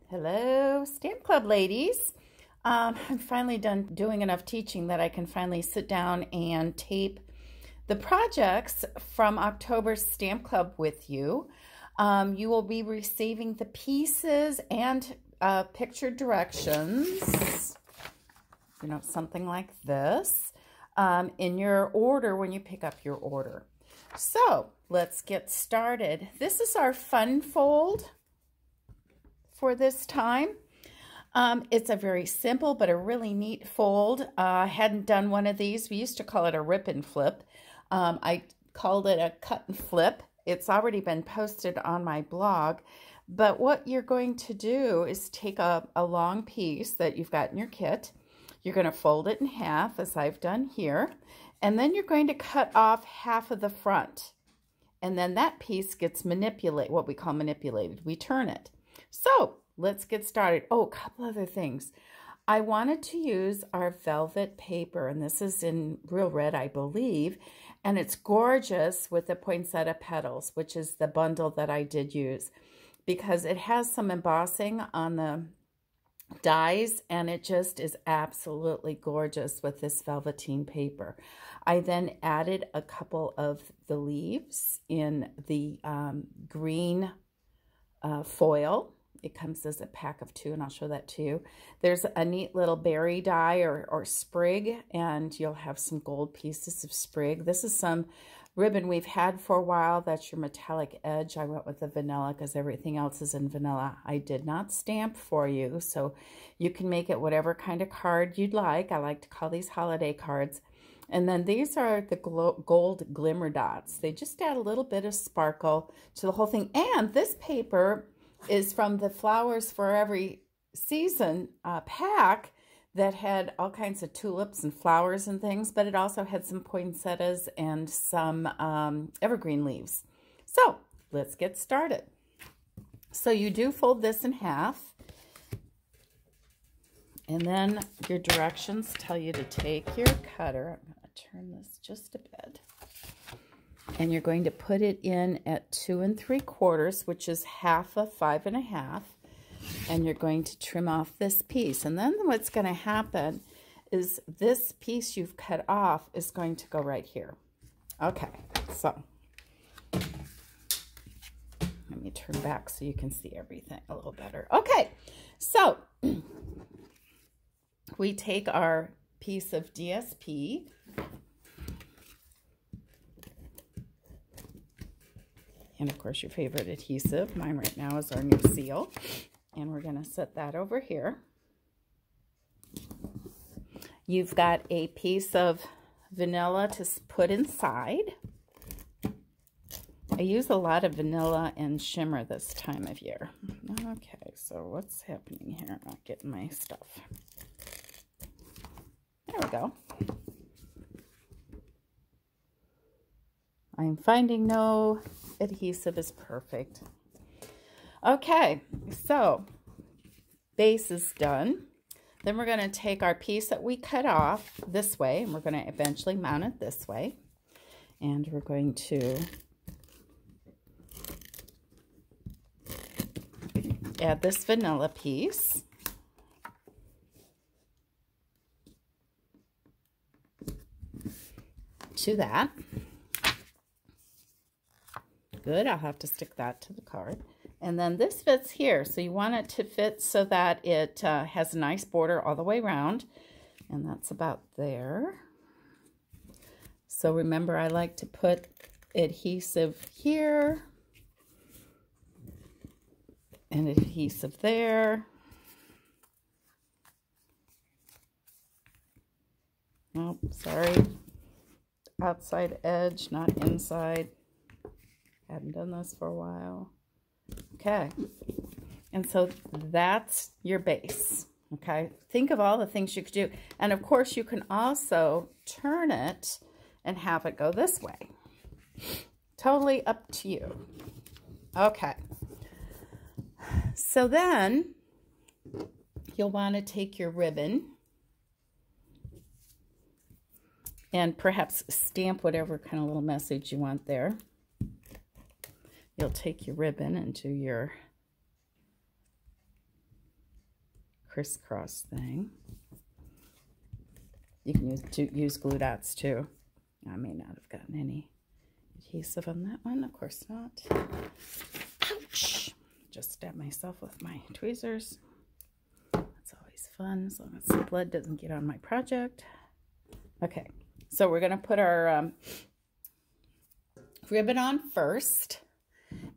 Hello, Stamp Club ladies. I'm finally done doing enough teaching that I can finally sit down and tape the projects from October's Stamp Club with you. You will be receiving the pieces and picture directions, something like this, in your order when you pick up your order. So let's get started. This is our fun fold for this time. It's a very simple but a really neat fold. I hadn't done one of these. We used to call it a rip and flip. I called it a cut and flip. It's already been posted on my blog. But what you're going to do is take a long piece that you've got in your kit. You're going to fold it in half, as I've done here. And then you're going to cut off half of the front. And then that piece gets manipulated, what we call manipulated. We turn it. So let's get started. Oh, a couple other things. I wanted to use our velvet paper, and this is in real red, I believe, and it's gorgeous with the Poinsettia Petals, which is the bundle that I did use, because it has some embossing on the dies, and it just is absolutely gorgeous with this velveteen paper. I then added a couple of the leaves in the green foil. It comes as a pack of 2, and I'll show that to you. There's a neat little berry die or sprig, and you'll have some gold pieces of sprig. This is some ribbon we've had for a while. That's your metallic edge. I went with the vanilla because everything else is in vanilla. I did not stamp for you, so you can make it whatever kind of card you'd like. I like to call these holiday cards. And then these are the gold glimmer dots. They just add a little bit of sparkle to the whole thing. And this paper is from the Flowers for Every Season pack that had all kinds of tulips and flowers and things, but it also had some poinsettias and some evergreen leaves. So let's get started. So you do fold this in half, and then your directions tell you to take your cutter. I'm going to turn this just a bit. And you're going to put it in at 2 3/4, which is half of 5 1/2. And you're going to trim off this piece. And then what's going to happen is this piece you've cut off is going to go right here. Okay, so let me turn back so you can see everything a little better. Okay, so we take our piece of DSP. And of course, your favorite adhesive. Mine right now is our new seal. And we're going to set that over here. You've got a piece of vanilla to put inside. I use a lot of vanilla and shimmer this time of year. Okay, so what's happening here? I'm not getting my stuff. There we go. I'm finding no adhesive is perfect. Okay, so base is done. Then we're going to take our piece that we cut off this way, and we're going to eventually mount it this way. And we're going to add this vanilla piece. To that. Good, I'll have to stick that to the card. And then this fits here, so you want it to fit so that it has a nice border all the way around, and that's about there. So remember, I like to put adhesive here and adhesive there. Oh, sorry, outside edge, not inside. Hadn't done this for a while. Okay, and so that's your base. Okay, think of all the things you could do. And of course, you can also turn it and have it go this way. Totally up to you. Okay, so then you'll want to take your ribbon and perhaps stamp whatever kind of little message you want there. You'll take your ribbon and do your crisscross thing. You can use glue dots too. I may not have gotten any adhesive on that one. Of course not. Ouch! Just stabbed myself with my tweezers. That's always fun, as long as the blood doesn't get on my project. Okay, so we're going to put our ribbon on first.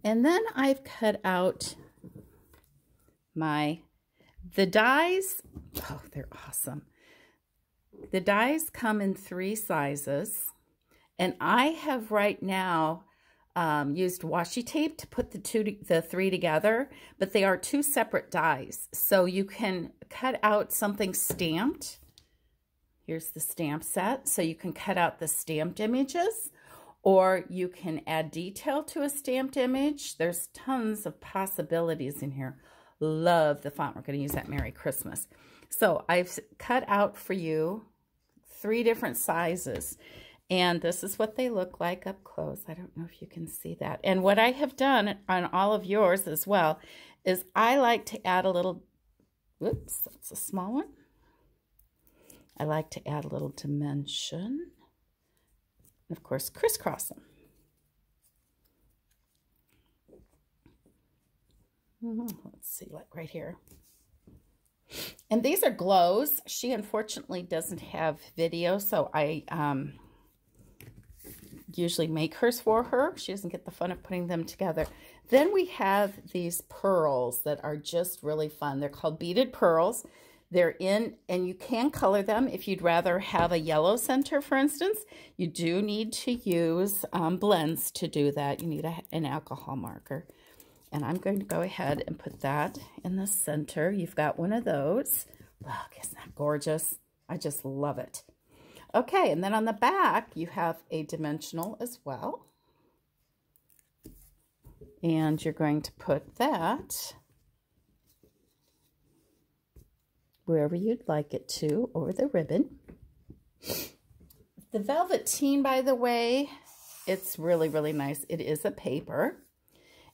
And then I've cut out the dies. Oh, they're awesome. The dies come in 3 sizes. And I have right now used washi tape to put the 3 together, but they are 2 separate dies. So you can cut out something stamped. Here's the stamp set. So you can cut out the stamped images, or you can add detail to a stamped image. There's tons of possibilities in here. Love the font. We're going to use that Merry Christmas. So I've cut out for you 3 different sizes. And this is what they look like up close. I don't know if you can see that. And what I have done on all of yours as well is I like to add a little, whoops, that's a small one. I like to add a little dimension. And of course, crisscross them. Let's see, like right here. And these are glows. She unfortunately doesn't have video, so I usually make hers for her. She doesn't get the fun of putting them together. Then we have these pearls that are just really fun. They're called beaded pearls. They're in, and you can color them if you'd rather have a yellow center, for instance. You do need to use blends to do that. You need an alcohol marker. And I'm going to go ahead and put that in the center. You've got one of those. Look, isn't that gorgeous? I just love it. Okay, and then on the back, you have a dimensional as well. And you're going to put that wherever you'd like it to, over the ribbon. The velveteen, by the way, it's really, really nice. It is a paper.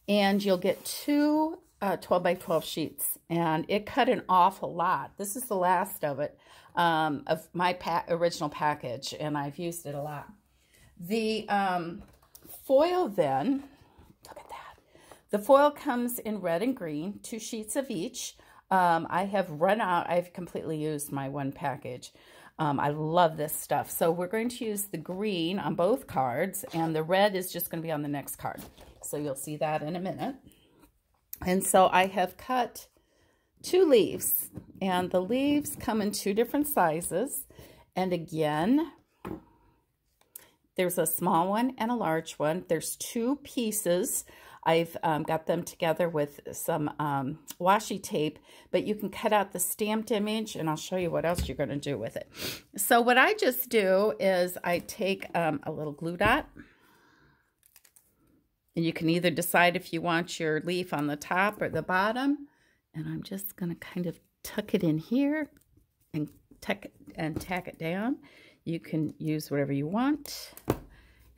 And you'll get 2 12 by 12 sheets. And it cut an awful lot. This is the last of it, of my original package, and I've used it a lot. The foil then, look at that. The foil comes in red and green, 2 sheets of each. I have run out. I've completely used my one package. I love this stuff. So we're going to use the green on both cards, and the red is just going to be on the next card. So you'll see that in a minute. And so I have cut 2 leaves, and the leaves come in 2 different sizes. And again, there's a small one and a large one. There's 2 pieces. I've got them together with some washi tape, but you can cut out the stamped image, and I'll show you what else you're going to do with it. So what I just do is I take a little glue dot, and you can either decide if you want your leaf on the top or the bottom, and I'm just going to kind of tuck it in here and tack it down. You can use whatever you want.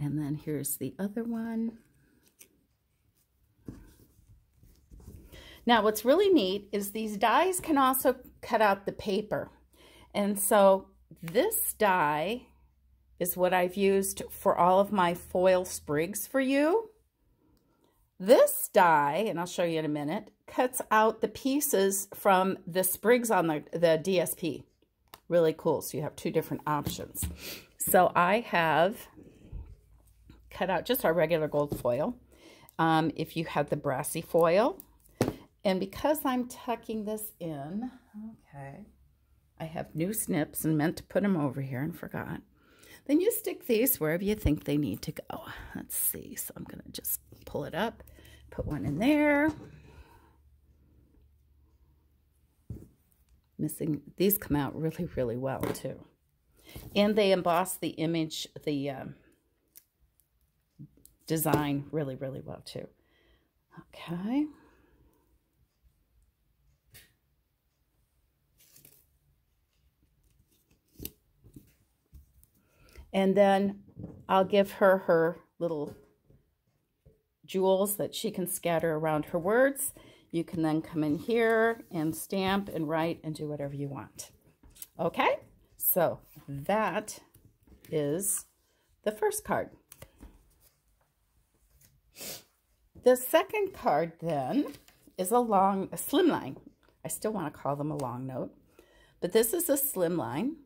And then here's the other one. Now, what's really neat is these dies can also cut out the paper. And so this die is what I've used for all of my foil sprigs for you. This die, and I'll show you in a minute, cuts out the pieces from the sprigs on the DSP. Really cool. So you have 2 different options. So I have cut out just our regular gold foil. If you have the brassy foil, and because I'm tucking this in, okay, I have new snips and meant to put them over here and forgot. Then you stick these wherever you think they need to go. Let's see. So I'm going to just pull it up, put one in there. Missing, these come out really, really well too. And they emboss the image, the design really, really well too. Okay. And then I'll give her her little jewels that she can scatter around her words. You can then come in here and stamp and write and do whatever you want. Okay, so that is the first card. The second card then is a slimline. I still want to call them a long note, but this is a slimline.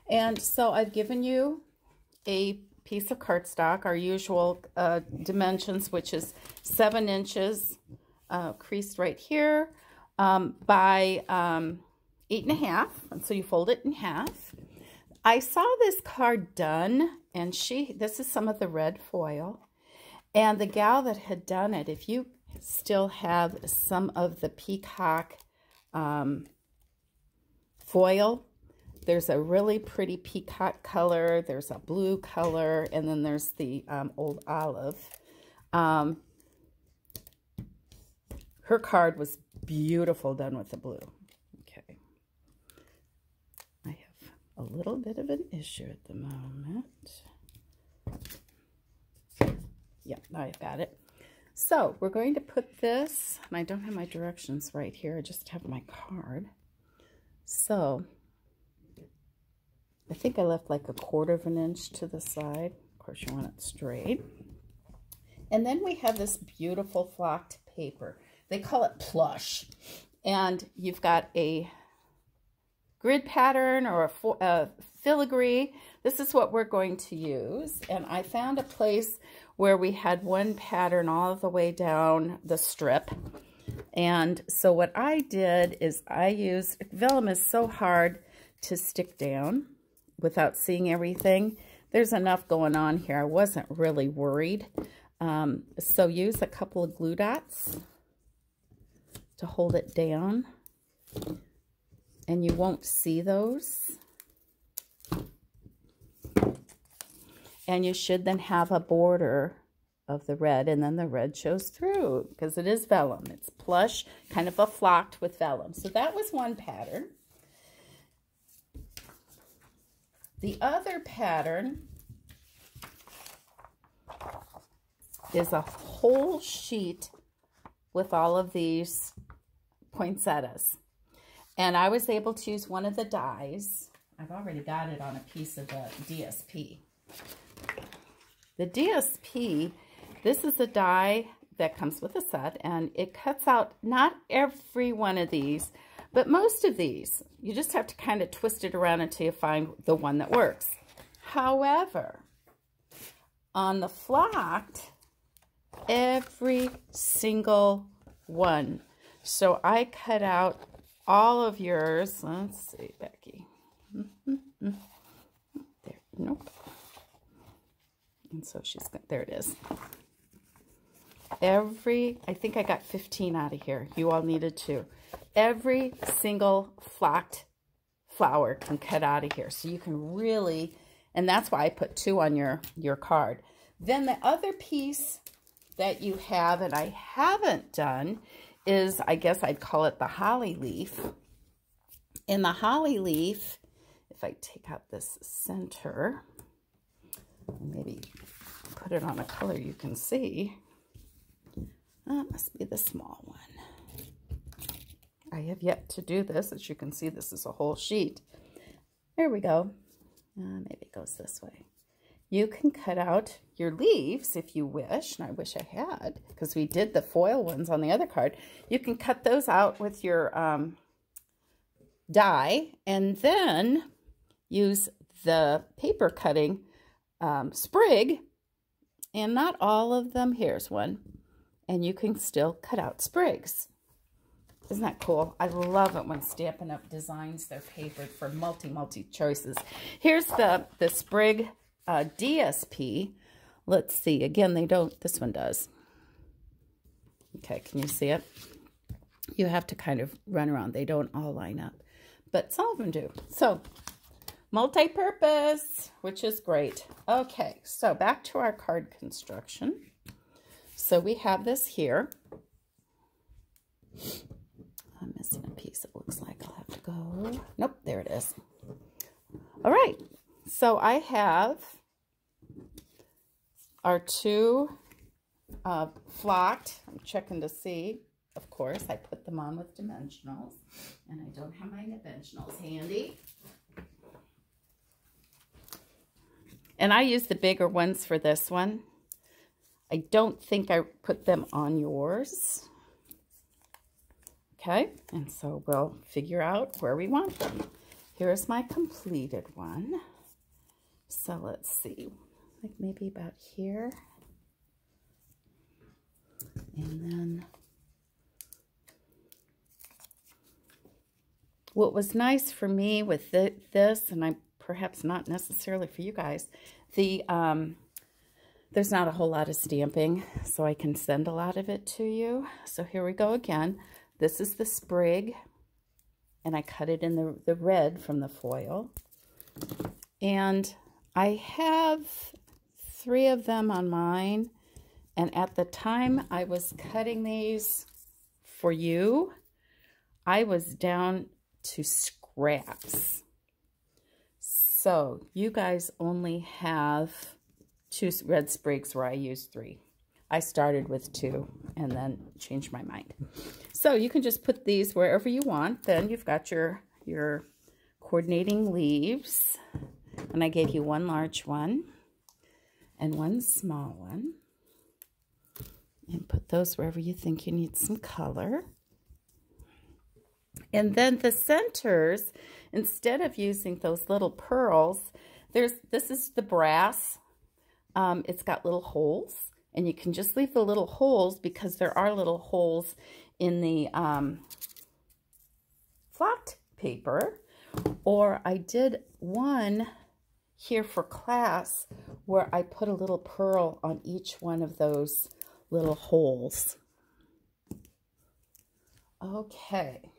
And so I've given you a piece of cardstock, our usual dimensions, which is 7 inches creased right here by 8.5, and so you fold it in half. I saw this card done, and this is some of the red foil, and the gal that had done it, if you still have some of the peacock foil, there's a really pretty peacock color, there's a blue color, and then there's the old olive. Her card was beautiful done with the blue. Okay. I have a little bit of an issue at the moment. Yeah, I've got it. So we're going to put this, and I don't have my directions right here, I just have my card. So I think I left like 1/4 of an inch to the side. Of course, you want it straight. And then we have this beautiful flocked paper. They call it plush. And you've got a grid pattern or a filigree. This is what we're going to use. And I found a place where we had one pattern all the way down the strip. And so what I did is I used, vellum is so hard to stick down without seeing everything. There's enough going on here. I wasn't really worried. So use a couple of glue dots to hold it down. And you won't see those. And you should then have a border of the red, and then the red shows through because it is vellum. It's plush, kind of a flocked with vellum. So that was one pattern. The other pattern is a whole sheet with all of these poinsettias. And I was able to use one of the dies. I've already got it on a piece of the DSP. The DSP, this is a die that comes with a set, and it cuts out not every one of these, but most of these. You just have to kind of twist it around until you find the one that works. However, on the flocked, every single one. So I cut out all of yours. Let's see, Becky. There, nope. And so she's got, there it is. I think I got 15 out of here. You all needed 2. Every single flocked flower can cut out of here. So you can really, and that's why I put 2 on your card. Then the other piece that you have, and I haven't done, is, I guess I'd call it the holly leaf. In the holly leaf, if I take out this center, maybe put it on a color you can see. That must be the small one. I have yet to do this. As you can see, this is a whole sheet. There we go. Maybe it goes this way. You can cut out your leaves if you wish, and I wish I had, because we did the foil ones on the other card. You can cut those out with your die, and then use the paper cutting sprig, and not all of them. Here's one, and you can still cut out sprigs. Isn't that cool? I love it when Stampin' Up! Designs their paper for multi choices. Here's the sprig DSP. Let's see. Again, they don't. This one does. Okay, can you see it? You have to kind of run around. They don't all line up, but some of them do. So, multi-purpose, which is great. Okay, so back to our card construction. So we have this here. I'm missing a piece, it looks like. I'll have to go. Nope, there it is. All right, So I have our two flocked. I'm checking to see. Of course, I put them on with dimensionals, and I don't have my dimensionals handy. And I use the bigger ones for this one. I don't think I put them on yours. Okay, and so we'll figure out where we want them. Here's my completed one. So let's see, like maybe about here. And then what was nice for me with this, and perhaps not necessarily for you guys, there's not a whole lot of stamping, so I can send a lot of it to you. So here we go again. This is the sprig, and I cut it in the red from the foil. And I have 3 of them on mine, and at the time I was cutting these for you, I was down to scraps. So you guys only have 2 red sprigs where I used 3. I started with 2 and then changed my mind. So you can just put these wherever you want. Then you've got your coordinating leaves. And I gave you 1 large one and 1 small one. And put those wherever you think you need some color. And then the centers, instead of using those little pearls, this is the brass. It's got little holes, and you can just leave the little holes because there are little holes in the flocked paper. Or I did one here for class where I put a little pearl on each one of those little holes. Okay.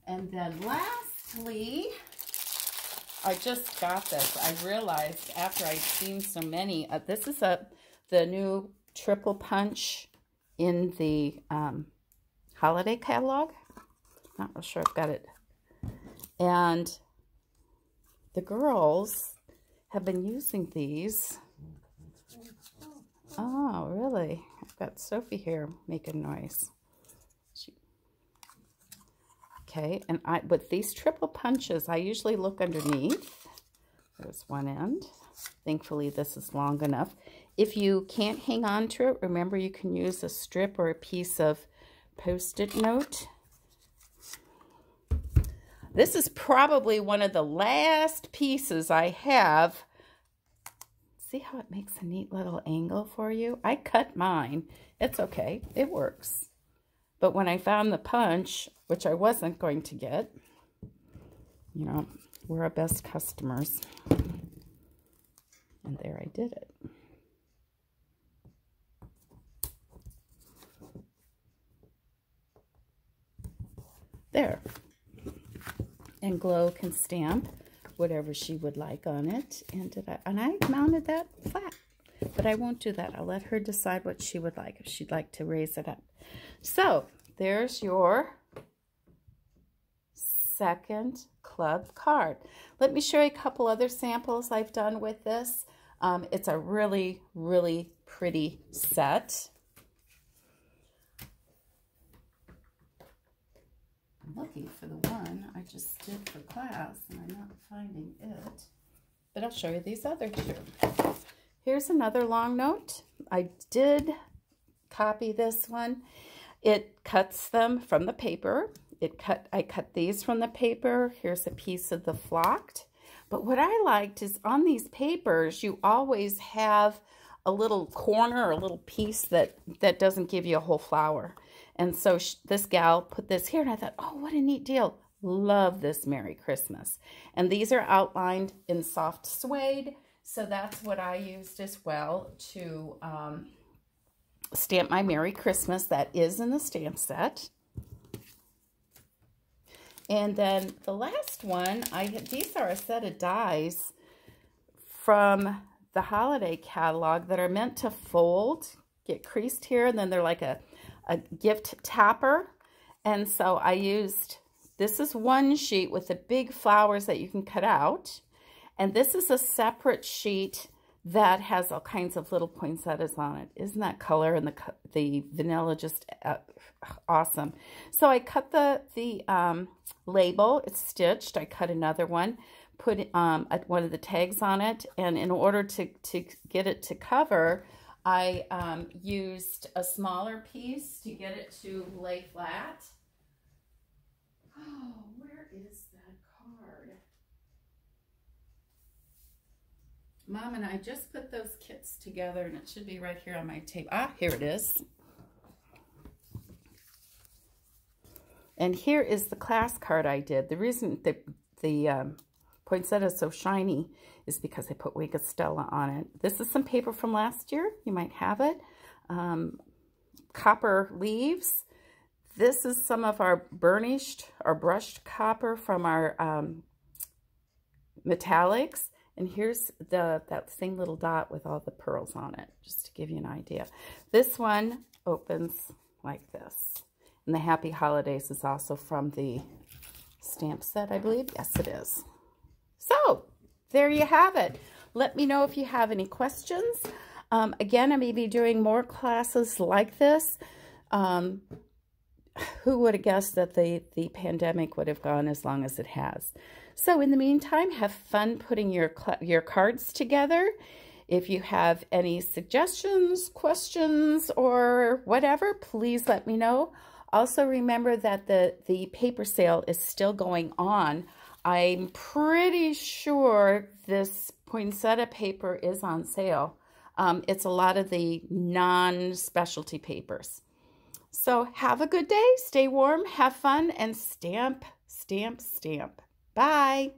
And then lastly, I just got this. I realized after I'd seen so many, this is the new triple punch in the holiday catalog. Not real sure I've got it. And the girls have been using these. Oh, really? I've got Sophie here making noise. Okay, and with these triple punches, I usually look underneath. There's one end. Thankfully, this is long enough. If you can't hang on to it, remember you can use a strip or a piece of Post-it note. This is probably one of the last pieces I have. See how it makes a neat little angle for you? I cut mine. It's okay. It works. But when I found the punch, which I wasn't going to get, you know, we're our best customers. And there I did it. There. And Glow can stamp whatever she would like on it. And I mounted that flat. But I won't do that. I'll let her decide what she would like, if she'd like to raise it up. So, there's your second club card. Let me show you a couple other samples I've done with this. It's a really, really pretty set. I'm looking for the one I just did for class, and I'm not finding it. But I'll show you these other 2. Here's another long note. I did copy this one. It cuts them from the paper. I cut these from the paper. Here's a piece of the flocked. But what I liked is on these papers, you always have a little corner or a little piece that doesn't give you a whole flower. And so this gal put this here, and I thought, oh, what a neat deal. Love this Merry Christmas. And these are outlined in soft suede. So that's what I used as well to stamp my Merry Christmas. That is in the stamp set. And then the last one, these are a set of dies from the holiday catalog that are meant to fold, get creased here, and then they're like a gift tapper. And so I used, this is one sheet with the big flowers that you can cut out. And this is a separate sheet that has all kinds of little poinsettias on it. Isn't that color and the vanilla just awesome? So I cut the label. It's stitched. I cut another one, put one of the tags on it, and in order to get it to cover, I used a smaller piece to get it to lay flat. Oh, where is that card? Mom and I just put those kits together, and it should be right here on my table. Ah, here it is. And here is the class card I did. The reason the poinsettia is so shiny is because I put Wake Stella on it. This is some paper from last year. You might have it. Copper leaves. This is some of our burnished or brushed copper from our metallics. And here's that same little dot with all the pearls on it, just to give you an idea. This one opens like this. And the Happy Holidays is also from the stamp set, I believe. Yes, it is. So, there you have it. Let me know if you have any questions. Again, I may be doing more classes like this. Who would have guessed that the pandemic would have gone as long as it has? So in the meantime, have fun putting your cards together. If you have any suggestions, questions, or whatever, please let me know. Also remember that the paper sale is still going on. I'm pretty sure this poinsettia paper is on sale. It's a lot of the non-specialty papers. So have a good day, stay warm, have fun, and stamp, stamp, stamp. Bye.